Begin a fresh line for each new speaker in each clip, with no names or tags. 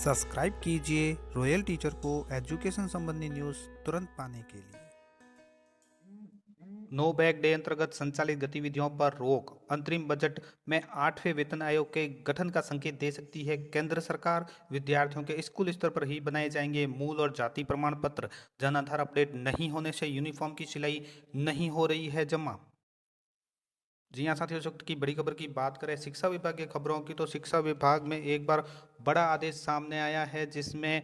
Subscribe कीजिए royal teacher को education संबंधी न्यूज़ तुरंत पाने के लिए।
नो बैग डे अंतर्गत संचालित गतिविधियों पर रोक। अंतरिम बजट में 8वें वेतन आयोग के गठन का संकेत दे सकती है केंद्र सरकार। विद्यार्थियों के स्कूल स्तर पर ही बनाए जाएंगे मूल और जाति प्रमाण पत्र। जन आधार अपडेट नहीं होने से यूनिफॉर्म की सिलाई नहीं हो रही है जमा। जी हाँ साथियों, इस वक्त की बड़ी खबर की बात करें शिक्षा विभाग की खबरों की, तो शिक्षा विभाग में एक बार बड़ा आदेश सामने आया है जिसमें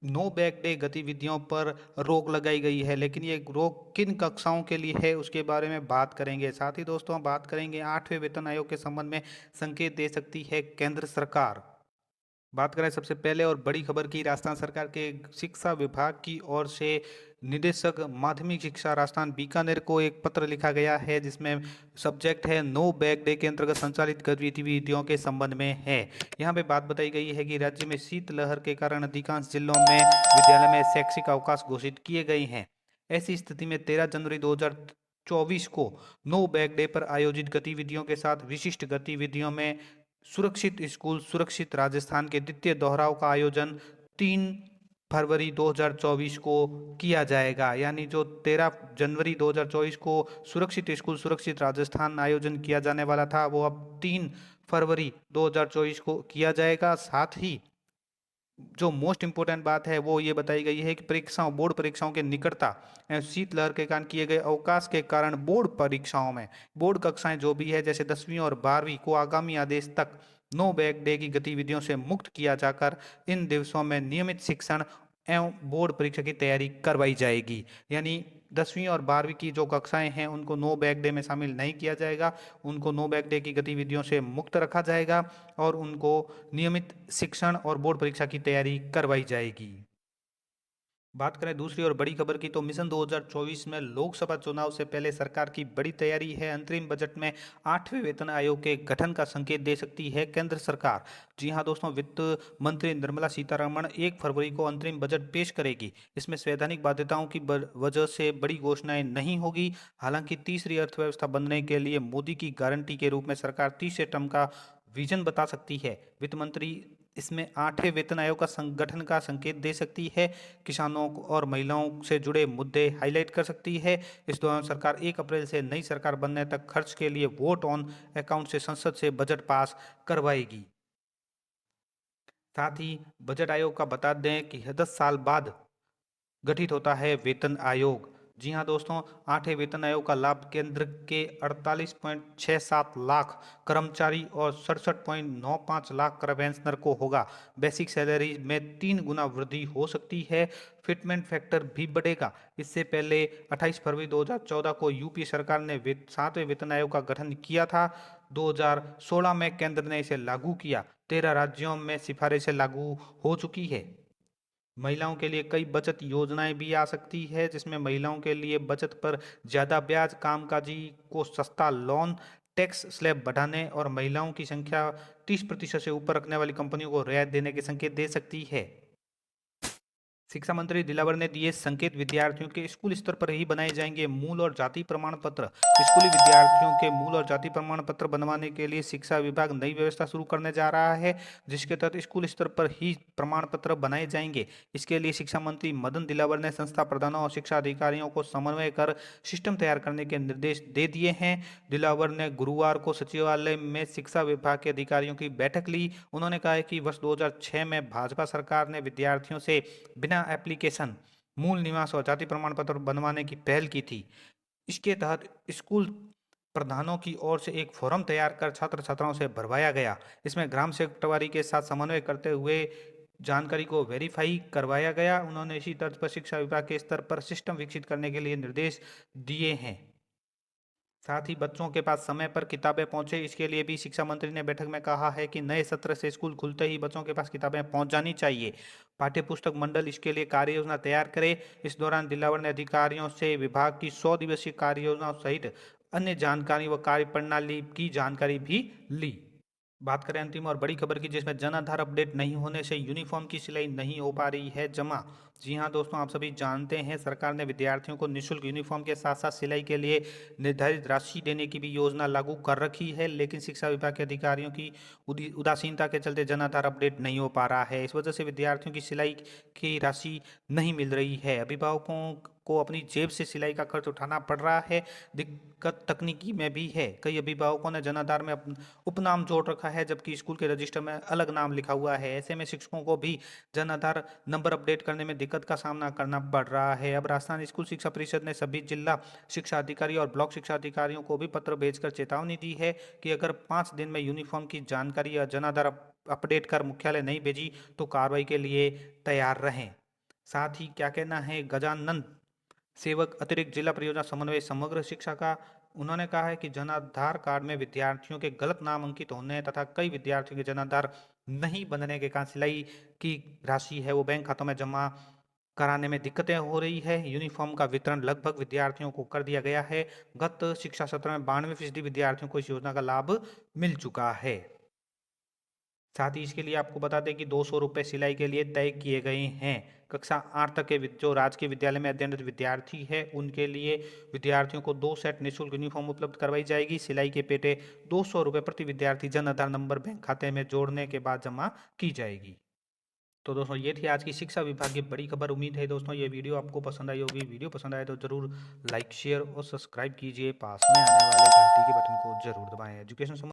नो बैग डे गतिविधियों पर रोक लगाई गई है। लेकिन ये रोक किन कक्षाओं के लिए है उसके बारे में बात करेंगे। साथ ही दोस्तों हम बात करेंगे 8वें वेतन आयोग के संबंध में संकेत दे सकती है केंद्र सरकार। बात करें सबसे पहले और बड़ी खबर की, राजस्थान सरकार के शिक्षा विभाग की ओर से निदेशक माध्यमिक शिक्षा राजस्थान बीकानेर को एक पत्र लिखा गया है जिसमें सब्जेक्ट है नो बैग डे के अंतर्गत संचालित गतिविधियों के संबंध में है। यहाँ पे बात बताई गई है कि राज्य में शीतलहर के कारण अधिकांश जिलों में विद्यालय में शैक्षिक अवकाश घोषित किए गए हैं। ऐसी स्थिति में 13 जनवरी 2024 को नो बैग डे पर आयोजित गतिविधियों के साथ विशिष्ट गतिविधियों में सुरक्षित स्कूल सुरक्षित राजस्थान के द्वितीय दोहराव का आयोजन 3 फरवरी 2024 को किया जाएगा। यानी जो 13 जनवरी 2024 को सुरक्षित स्कूल सुरक्षित राजस्थान आयोजन किया जाने वाला था वो अब 3 फरवरी 2024 को किया जाएगा। साथ ही जो मोस्ट इंपोर्टेंट बात है वो ये बताई गई है कि परीक्षाओं बोर्ड परीक्षाओं के निकटता एवं शीतलहर के कारण किए गए अवकाश के कारण बोर्ड परीक्षाओं में बोर्ड कक्षाएं जो भी है जैसे 10वीं और 12वीं को आगामी आदेश तक नो बैग डे की गतिविधियों से मुक्त किया जाकर इन दिवसों में नियमित शिक्षण एवं बोर्ड परीक्षा की तैयारी करवाई जाएगी। यानी 10वीं और 12वीं की जो कक्षाएं हैं उनको नो बैग डे में शामिल नहीं किया जाएगा, उनको नो बैग डे की गतिविधियों से मुक्त रखा जाएगा और उनको नियमित शिक्षण और बोर्ड परीक्षा की तैयारी करवाई जाएगी। बात करें दूसरी और बड़ी खबर की, तो मिशन 2024 में लोकसभा चुनाव से पहले सरकार की बड़ी तैयारी है। अंतरिम बजट में 8वें वेतन आयोग के गठन का संकेत दे सकती है केंद्र सरकार। जी हां दोस्तों, वित्त मंत्री निर्मला सीतारमण 1 फरवरी को अंतरिम बजट पेश करेगी। इसमें संवैधानिक बाध्यताओं की वजह से बड़ी घोषणाएं नहीं होगी। हालांकि तीसरी अर्थव्यवस्था बनने के लिए मोदी की गारंटी के रूप में सरकार तीसरे टर्म का विजन बता सकती है। वित्त मंत्री इसमें 8वें वेतन आयोग का संगठन का संकेत दे सकती है। किसानों और महिलाओं से जुड़े मुद्दे हाईलाइट कर सकती है। इस दौरान सरकार 1 अप्रैल से नई सरकार बनने तक खर्च के लिए वोट ऑन अकाउंट से संसद से बजट पास करवाएगी। साथ ही बजट आयोग का बता दें कि 10 साल बाद गठित होता है वेतन आयोग। जी हाँ दोस्तों, 8वें वेतन आयोग का लाभ केंद्र के 48.67 लाख कर्मचारी और 67.95 लाख पेंशनर को होगा। बेसिक सैलरी में 3 गुना वृद्धि हो सकती है। फिटमेंट फैक्टर भी बढ़ेगा। इससे पहले 28 फरवरी 2014 को यूपी सरकार ने 7वें वेतन आयोग का गठन किया था। 2016 में केंद्र ने इसे लागू किया। 13 राज्यों में सिफारिशें लागू हो चुकी है। महिलाओं के लिए कई बचत योजनाएं भी आ सकती है जिसमें महिलाओं के लिए बचत पर ज़्यादा ब्याज, कामकाजी को सस्ता लोन, टैक्स स्लैब बढ़ाने और महिलाओं की संख्या 30% से ऊपर रखने वाली कंपनियों को रियायत देने के संकेत दे सकती है। शिक्षा मंत्री दिलावर ने दिए संकेत, विद्यार्थियों के स्कूल स्तर पर ही बनाए जाएंगे मूल और जाति प्रमाण पत्र। स्कूली विद्यार्थियों के मूल और जाति प्रमाण पत्र बनवाने के लिए शिक्षा विभाग नई व्यवस्था शुरू करने जा रहा है जिसके तहत स्कूल स्तर पर ही प्रमाण पत्र बनाए जाएंगे। इसके लिए शिक्षा मंत्री मदन दिलावर ने संस्था प्रधानों और शिक्षा अधिकारियों को समन्वय कर सिस्टम तैयार करने के निर्देश दे दिए हैं। दिलावर ने गुरुवार को सचिवालय में शिक्षा विभाग के अधिकारियों की बैठक ली। उन्होंने कहा है कि वर्ष 2006 में भाजपा सरकार ने विद्यार्थियों से बिना एप्लीकेशन मूल निवास और जाति प्रमाण पत्र बनवाने की पहल की थी। इसके तहत स्कूल प्रधानों की ओर से एक फॉर्म तैयार कर छात्र छात्राओं से भरवाया गया। इसमें ग्राम सेवक पटवारी के साथ समन्वय करते हुए जानकारी को वेरीफाई करवाया गया। उन्होंने इसी तर्ज पर शिक्षा विभाग के स्तर पर सिस्टम विकसित करने के लिए निर्देश दिए हैं। साथ ही बच्चों के पास समय पर किताबें पहुंचे, इसके लिए भी शिक्षा मंत्री ने बैठक में कहा है कि नए सत्र से स्कूल खुलते ही बच्चों के पास किताबें पहुंच जानी चाहिए। पाठ्य पुस्तक मंडल इसके लिए कार्य योजना तैयार करे। इस दौरान दिलावर ने अधिकारियों से विभाग की 100 दिवसीय कार्य योजना सहित अन्य जानकारी व कार्य प्रणाली की जानकारी भी ली। बात करें अंतिम और बड़ी खबर की, जिसमें जन आधार अपडेट नहीं होने से यूनिफॉर्म की सिलाई नहीं हो पा रही है जमा। जी हां दोस्तों, आप सभी जानते हैं सरकार ने विद्यार्थियों को निःशुल्क यूनिफॉर्म के साथ साथ सिलाई के लिए निर्धारित राशि देने की भी योजना लागू कर रखी है, लेकिन शिक्षा विभाग के अधिकारियों की उदासीनता के चलते जन आधार अपडेट नहीं हो पा रहा है। इस वजह से विद्यार्थियों की सिलाई की राशि नहीं मिल रही है। अभिभावकों को अपनी जेब से सिलाई का खर्च उठाना पड़ रहा है। दिक्कत तकनीकी में भी है। कई अभिभावकों ने जन आधार में उपनाम जोड़ रखा है, जबकि स्कूल के रजिस्टर में अलग नाम लिखा हुआ है। ऐसे में शिक्षकों को भी जन आधार नंबर अपडेट करने में दिक्कत का सामना करना पड़ रहा है। अब राजस्थान स्कूल शिक्षा परिषद ने सभी जिला शिक्षा अधिकारी और ब्लॉक शिक्षा अधिकारियों को भी पत्र भेजकर चेतावनी दी है कि अगर 5 दिन में यूनिफॉर्म की जानकारी या जन आधार अपडेट कर मुख्यालय नहीं भेजी तो कार्रवाई के लिए तैयार रहें। साथ ही क्या कहना है गजानंद सेवक, अतिरिक्त जिला परियोजना समन्वय समग्र शिक्षा का। उन्होंने कहा है कि जन आधार कार्ड में विद्यार्थियों के गलत नाम अंकित होने तथा कई विद्यार्थियों के जन आधार नहीं बनने के कारण सिलाई की राशि है वो बैंक खातों में जमा कराने में दिक्कतें हो रही है। यूनिफॉर्म का वितरण लगभग विद्यार्थियों को कर दिया गया है। गत शिक्षा सत्र में 92% विद्यार्थियों को इस योजना का लाभ मिल चुका है। साथ ही इसके लिए आपको बता दें कि 200 रुपये सिलाई के लिए तय किए गए हैं। कक्षा 8 तक के जो राजकीय विद्यालय में अध्ययनरत विद्यार्थी है उनके लिए विद्यार्थियों को 2 सेट निःशुल्क यूनिफॉर्म उपलब्ध करवाई जाएगी। सिलाई के पेटे 200 रुपये प्रति विद्यार्थी जन आधार नंबर बैंक खाते में जोड़ने के बाद जमा की जाएगी। तो दोस्तों ये थी आज की शिक्षा विभाग की बड़ी खबर। उम्मीद है दोस्तों ये वीडियो आपको पसंद आई होगी। वीडियो पसंद आए तो जरूर लाइक शेयर और सब्सक्राइब कीजिए। पास में आने वाले घंटी के बटन को जरूर दबाएं। एजुकेशन